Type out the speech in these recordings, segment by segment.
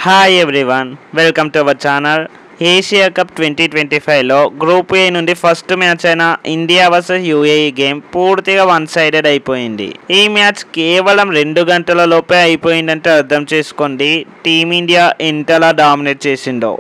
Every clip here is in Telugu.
Hi everyone, welcome to our channel. Asia cup 2025లో గ్రూప్ ఏ నుండి ఫస్ట్ మ్యాచ్ అయిన ఇండియా వర్సెస్ యూఏఈ గేమ్ పూర్తిగా వన్ సైడెడ్ అయిపోయింది. ఈ మ్యాచ్ కేవలం 2 గంటల లోపే అయిపోయిందంటే అర్థం చేసుకోండి టీమిండియా ఎంతలా డామినేట్ చేసిందో.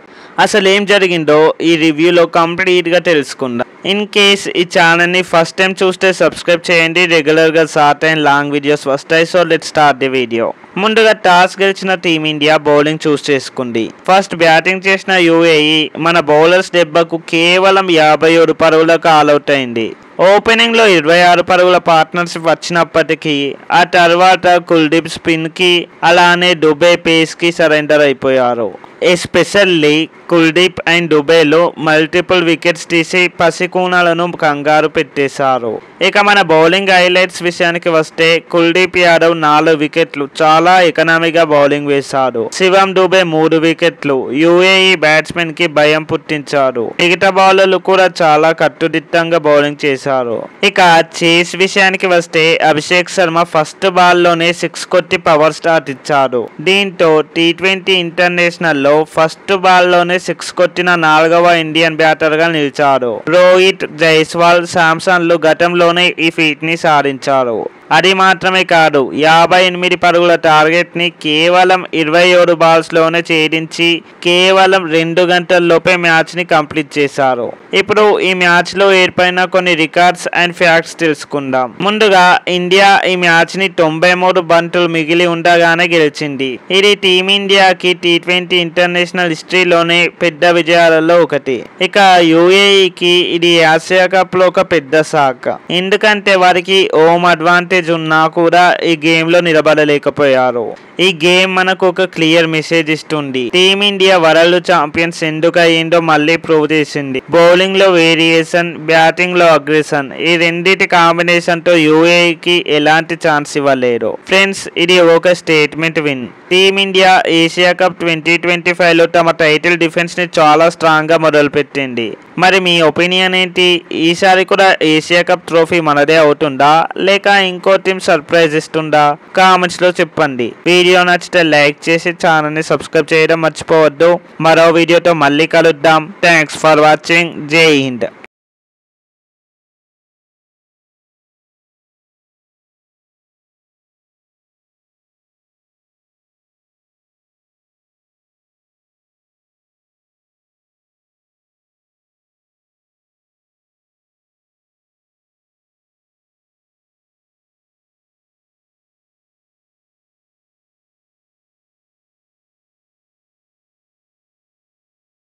అసలు ఏం జరిగిందో ఈ రివ్యూలో కంప్లీట్గా తెలుసుకుందాం. ఇన్ కేస్ ఈ ఛానల్ని ఫస్ట్ టైం చూస్తే సబ్స్క్రైబ్ చేయండి. రెగ్యులర్గా షార్ట్ అండ్ లాంగ్ వీడియోస్ వస్తాయి. So let's start the video. ముందుగా టాస్ గెలిచిన టీమిండియా బౌలింగ్ చూస్ చేసుకుంది. ఫస్ట్ బ్యాటింగ్ చేసిన యూఏఈ మన బౌలర్స్ దెబ్బకు కేవలం 57 పరుగులకు ఆల్అౌట్ అయింది. ఓపెనింగ్లో 26 పరుగుల పార్ట్నర్షిప్ వచ్చినప్పటికీ ఆ తర్వాత కుల్దీప్ స్పిన్కి అలానే దుబే పేస్కి సరెండర్ అయిపోయారు. ఎస్పెషల్లీ కుల్దీప్ అండ్ దుబేలో మల్టిపుల్ వికెట్స్ తీసి పసికూనాలను కంగారు పెట్టేశారు. ఇక మన బౌలింగ్ హైలైట్స్ విషయానికి వస్తే కుల్దీప్ యాదవ్ 4 వికెట్లు చాలా ఎకనామీగా బౌలింగ్ వేశాడు. శివం దుబే 3 వికెట్లు యూఏఈ బ్యాట్స్మెన్ కి భయం పుట్టించారు. మిగతా బౌలర్లు కూడా చాలా కట్టుదిట్టంగా బౌలింగ్ చేశారు. ఇక చేస్ విషయానికి వస్తే అభిషేక్ శర్మ ఫస్ట్ బాల్లోనే 6 కొట్టి పవర్ స్టార్ట్ ఇచ్చాడు. దీంతో T20 ఇంటర్నేషనల్ లో ఫస్ట్ బాల్లోనే 6 కొట్టిన 4వ ఇండియన్ బ్యాటర్గా నిలిచాడు. రోహిత్, జైస్వాల్, శాంసన్లు గతంలోనే ఈ ఫీట్ ని సాధించారు. అది మాత్రమే కాదు 58 పరుగుల టార్గెట్ ని కేవలం 27 బాల్స్లోనే ఛేదించి కేవలం 2 గంటల్లోపే మ్యాచ్ ని కంప్లీట్ చేశారు. ఇప్పుడు ఈ మ్యాచ్ లో ఏర్పడిన కొన్ని రికార్డ్స్ అండ్ ఫ్యాక్ట్స్ తెలుసుకుందాం. ముందుగా ఇండియా ఈ మ్యాచ్ ని 93 బంతులు మిగిలి ఉండగానే గెలిచింది. ఇది టీమిండియాకి T20 ఇంటర్నేషనల్ హిస్టరీలోనే పెద్ద విజయాలలో ఒకటి. ఇక యూఏఈకి ఇది ఆసియా కప్ లో ఒక పెద్ద శాఖ. ఎందుకంటే వారికి హోమ్ అడ్వాంటేజ్ ఉన్నా కూడా ఈ గేమ్ లో నిలబడలేకపోయారు. ఈ గేమ్ మనకు ఒక క్లియర్ మెసేజ్ ఇస్తుంది. టీమిండియా వరల్డ్ ఛాంపియన్స్ ఎందుకు అయ్యిందో మళ్ళీ ప్రూవ్ చేసింది. బౌలింగ్ లో వేరియేషన్, బ్యాటింగ్ లో అగ్రెషన్, ఈ రెండింటి కాంబినేషన్ తో యూఏఈకి ఎలాంటి ఛాన్స్ ఇవ్వలేరు. ఫ్రెండ్స్, ఇది ఒక statement win. Team India Asia cup 2025 లో తమ టైటిల్ డిఫెన్స్ ని చాలా స్ట్రాంగ్ గా మొదలుపెట్టింది. మరి మీ ఒపీనియన్ ఏంటి? ఈసారి కూడా ఏషియా కప్ ట్రోఫీ మనదే అవుతుందా లేక ఇంకో టీం సర్ప్రైజ్ ఇస్తుందా? కామెంట్స్ లో చెప్పండి. వీడియో నచ్చితే లైక్ చేసి ఛానల్ ని సబ్స్క్రైబ్ చేయడం మర్చిపోవద్దు. మరో వీడియోతో మళ్ళీ కలుద్దాం. Thanks for watching. జై హింద్.